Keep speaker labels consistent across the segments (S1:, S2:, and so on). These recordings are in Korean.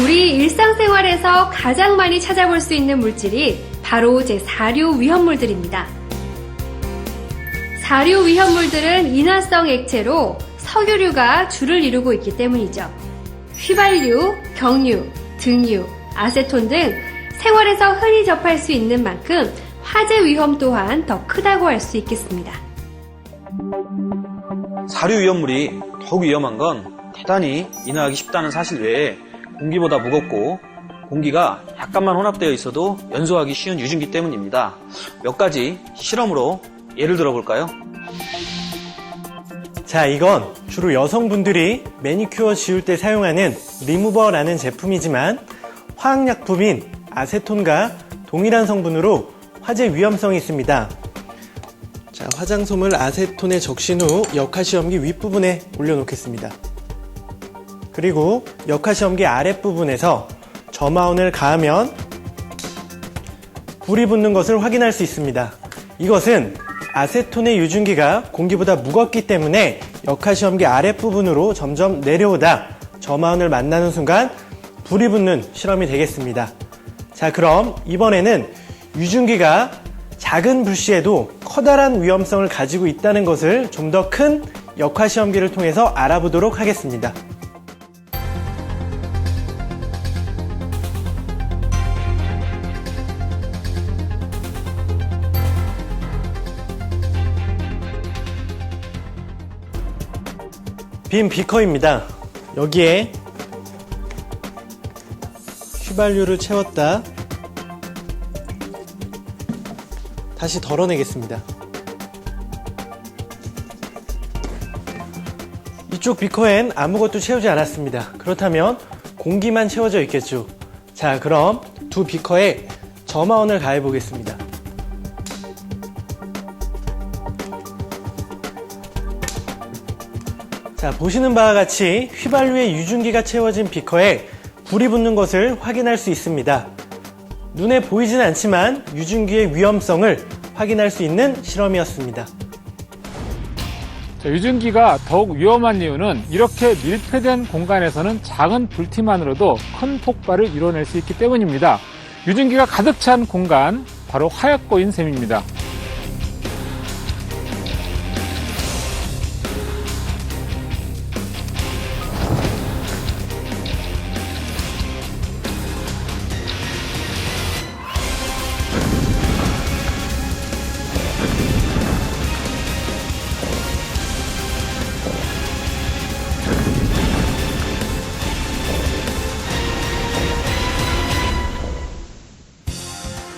S1: 우리 일상생활에서 가장 많이 찾아볼 수 있는 물질이 바로 제4류 위험물들입니다. 4류 위험물들은 인화성 액체로 석유류가 주를 이루고 있기 때문이죠. 휘발유, 경유, 등유, 아세톤 등 생활에서 흔히 접할 수 있는 만큼 화재 위험 또한 더 크다고 할 수 있겠습니다.
S2: 사료 위험물이 더욱 위험한 건 대단히 인화하기 쉽다는 사실 외에 공기보다 무겁고 공기가 약간만 혼합되어 있어도 연소하기 쉬운 유증기 때문입니다. 몇 가지 실험으로 예를 들어볼까요?
S3: 자, 이건 주로 여성분들이 매니큐어 지울 때 사용하는 리무버라는 제품이지만 화학약품인 아세톤과 동일한 성분으로 화재 위험성이 있습니다. 자, 화장솜을 아세톤에 적신 후 역하시험기 윗부분에 올려놓겠습니다. 그리고 역하시험기 아랫부분에서 점화원을 가하면 불이 붙는 것을 확인할 수 있습니다. 이것은 아세톤의 유증기가 공기보다 무겁기 때문에 역하시험기 아랫부분으로 점점 내려오다 점화원을 만나는 순간 불이 붙는 실험이 되겠습니다. 자, 그럼 이번에는 유증기가 작은 불씨에도 커다란 위험성을 가지고 있다는 것을 좀 더 큰 역하시험기를 통해서 알아보도록 하겠습니다. 빈 비커입니다. 여기에 휘발유를 채웠다 다시 덜어내겠습니다. 이쪽 비커엔 아무것도 채우지 않았습니다. 그렇다면 공기만 채워져 있겠죠. 자, 그럼 두 비커에 점화원을 가해 보겠습니다. 자, 보시는 바와 같이 휘발유의 유증기가 채워진 비커에 불이 붙는 것을 확인할 수 있습니다. 눈에 보이진 않지만 유증기의 위험성을 확인할 수 있는 실험이었습니다.
S4: 자, 유증기가 더욱 위험한 이유는 이렇게 밀폐된 공간에서는 작은 불티만으로도 큰 폭발을 이뤄낼 수 있기 때문입니다. 유증기가 가득 찬 공간, 바로 화약고인 셈입니다.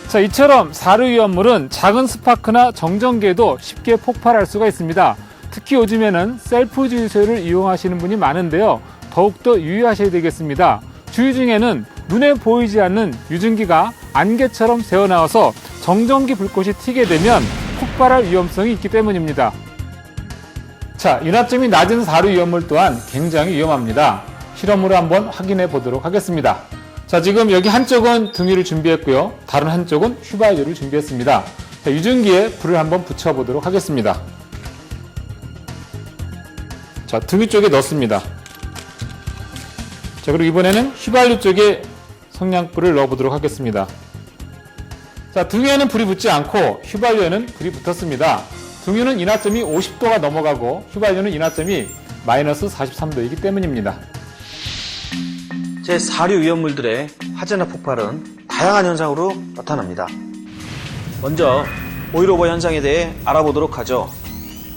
S4: 자, 이처럼 사료 위험물은 작은 스파크나 정전기에도 쉽게 폭발할 수가 있습니다. 특히 요즘에는 셀프 주유소를 이용하시는 분이 많은데요. 더욱더 유의하셔야 되겠습니다. 주유 중에는 눈에 보이지 않는 유증기가 안개처럼 새어나와서 정전기 불꽃이 튀게 되면 폭발할 위험성이 있기 때문입니다. 자, 윤활점이 낮은 사료 위험물 또한 굉장히 위험합니다. 실험으로 한번 확인해 보도록 하겠습니다. 자, 지금 여기 한쪽은 등유를 준비했고요. 다른 한쪽은 휘발유를 준비했습니다. 자, 유증기에 불을 한번 붙여보도록 하겠습니다. 자, 등유 쪽에 넣습니다. 자, 그리고 이번에는 휘발유 쪽에 성냥불을 넣어보도록 하겠습니다. 자, 등유에는 불이 붙지 않고 휘발유에는 불이 붙었습니다. 등유는 인화점이 50도가 넘어가고 휘발유는 인화점이 마이너스 43도이기 때문입니다.
S2: 제4류 위험물들의 화재나 폭발은 다양한 현상으로 나타납니다. 먼저 보일오버 현상에 대해 알아보도록 하죠.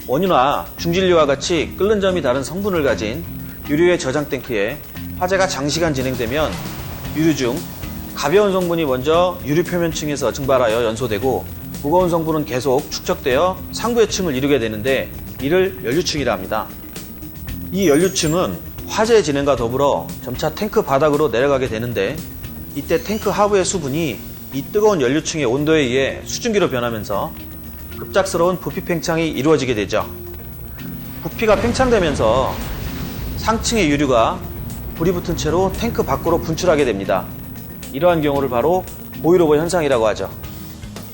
S2: 원유나 중진류와 같이 끓는 점이 다른 성분을 가진 유류의 저장 탱크에 화재가 장시간 진행되면 유류 중 가벼운 성분이 먼저 유류 표면층에서 증발하여 연소되고 무거운 성분은 계속 축적되어 상부의 층을 이루게 되는데 이를 연료층이라 합니다. 이 연료층은 화재 진행과 더불어 점차 탱크 바닥으로 내려가게 되는데 이때 탱크 하부의 수분이 이 뜨거운 연료층의 온도에 의해 수증기로 변하면서 급작스러운 부피 팽창이 이루어지게 되죠. 부피가 팽창되면서 상층의 유류가 불이 붙은 채로 탱크 밖으로 분출하게 됩니다. 이러한 경우를 바로 보일오버 현상이라고 하죠.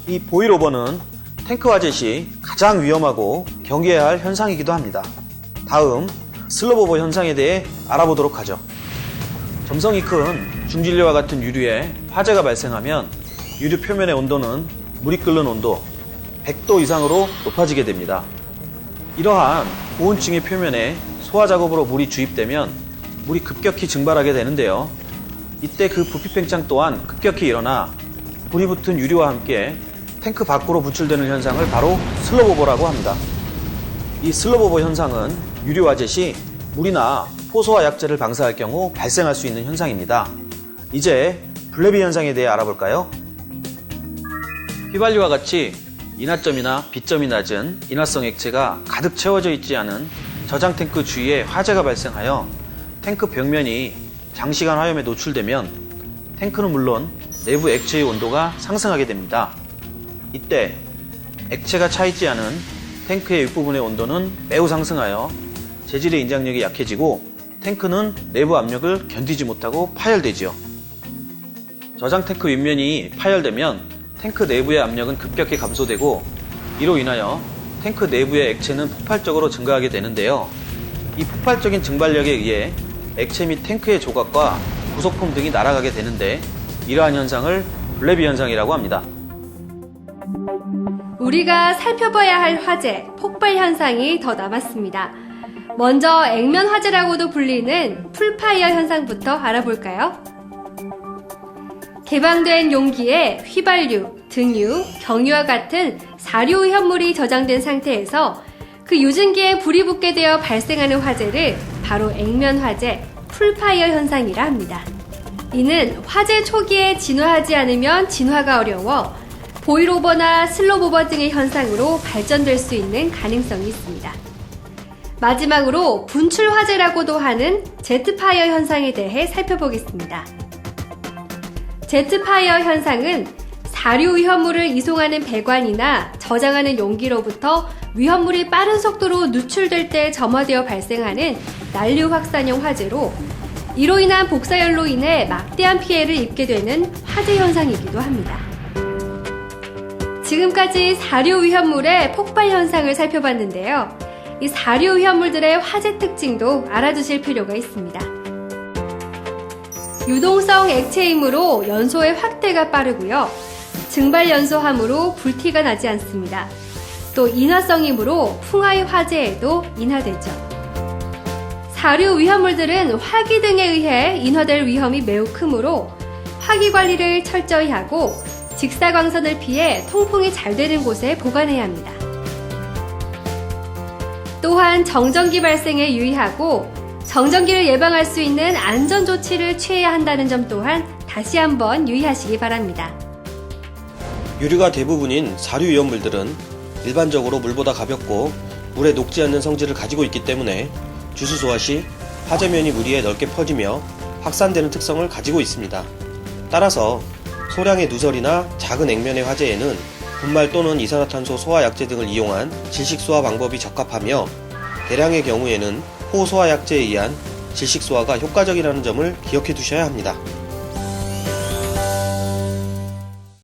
S2: 이 보일오버는 탱크 화재 시 가장 위험하고 경계해야 할 현상이기도 합니다. 다음 슬로브 오버 현상에 대해 알아보도록 하죠. 점성이 큰 중진류와 같은 유류에 화재가 발생하면 유류 표면의 온도는 물이 끓는 온도 100도 이상으로 높아지게 됩니다. 이러한 고온층의 표면에 소화 작업으로 물이 주입되면 물이 급격히 증발하게 되는데요. 이때 그 부피 팽창 또한 급격히 일어나 불이 붙은 유류와 함께 탱크 밖으로 분출되는 현상을 바로 슬로브오버라고 합니다. 이 슬로브오버 현상은 유류 화재 시 물이나 포소와 약재를 방사할 경우 발생할 수 있는 현상입니다. 이제 블레비 현상에 대해 알아볼까요? 휘발유와 같이 인화점이나 비점이 낮은 인화성 액체가 가득 채워져 있지 않은 저장 탱크 주위에 화재가 발생하여 탱크 벽면이 장시간 화염에 노출되면 탱크는 물론 내부 액체의 온도가 상승하게 됩니다. 이때 액체가 차 있지 않은 탱크의 윗부분의 온도는 매우 상승하여 재질의 인장력이 약해지고 탱크는 내부 압력을 견디지 못하고 파열되지요. 저장 탱크 윗면이 파열되면 탱크 내부의 압력은 급격히 감소되고 이로 인하여 탱크 내부의 액체는 폭발적으로 증가하게 되는데요. 이 폭발적인 증발력에 의해 액체 및 탱크의 조각과 부속품 등이 날아가게 되는데 이러한 현상을 블레비 현상이라고 합니다.
S1: 우리가 살펴봐야 할 화재, 폭발 현상이 더 남았습니다. 먼저 액면 화재라고도 불리는 풀파이어 현상부터 알아볼까요? 개방된 용기에 휘발유, 등유, 경유와 같은 사료 현물이 저장된 상태에서 그 유증기에 불이 붙게 되어 발생하는 화재를 바로 액면 화재, 풀파이어 현상이라 합니다. 이는 화재 초기에 진화하지 않으면 진화가 어려워 보일오버나 슬로브오버 등의 현상으로 발전될 수 있는 가능성이 있습니다. 마지막으로 분출 화재라고도 하는 제트파이어 현상에 대해 살펴보겠습니다. 제트파이어 현상은 사료 위험물을 이송하는 배관이나 저장하는 용기로부터 위험물이 빠른 속도로 누출될 때 점화되어 발생하는 난류 확산형 화재로 이로 인한 복사열로 인해 막대한 피해를 입게 되는 화재 현상이기도 합니다. 지금까지 사료 위험물의 폭발 현상을 살펴봤는데요. 이 사료 위험물들의 화재 특징도 알아두실 필요가 있습니다. 유동성 액체이므로 연소의 확대가 빠르고요. 증발 연소함으로 불티가 나지 않습니다. 또 인화성이므로 풍화의 화재에도 인화되죠. 사료 위험물들은 화기 등에 의해 인화될 위험이 매우 크므로 화기 관리를 철저히 하고 직사광선을 피해 통풍이 잘 되는 곳에 보관해야 합니다. 또한 정전기 발생에 유의하고 정전기를 예방할 수 있는 안전조치를 취해야 한다는 점 또한 다시 한번 유의하시기 바랍니다.
S2: 유류가 대부분인 사료 위험물들은 일반적으로 물보다 가볍고 물에 녹지 않는 성질을 가지고 있기 때문에 주수 소화 시 화재면이 물 위에 넓게 퍼지며 확산되는 특성을 가지고 있습니다. 따라서 소량의 누설이나 작은 액면의 화재에는 분말 또는 이산화탄소 소화 약제 등을 이용한 질식 소화 방법이 적합하며 대량의 경우에는 호소화 약제에 의한 질식 소화가 효과적이라는 점을 기억해 두셔야 합니다.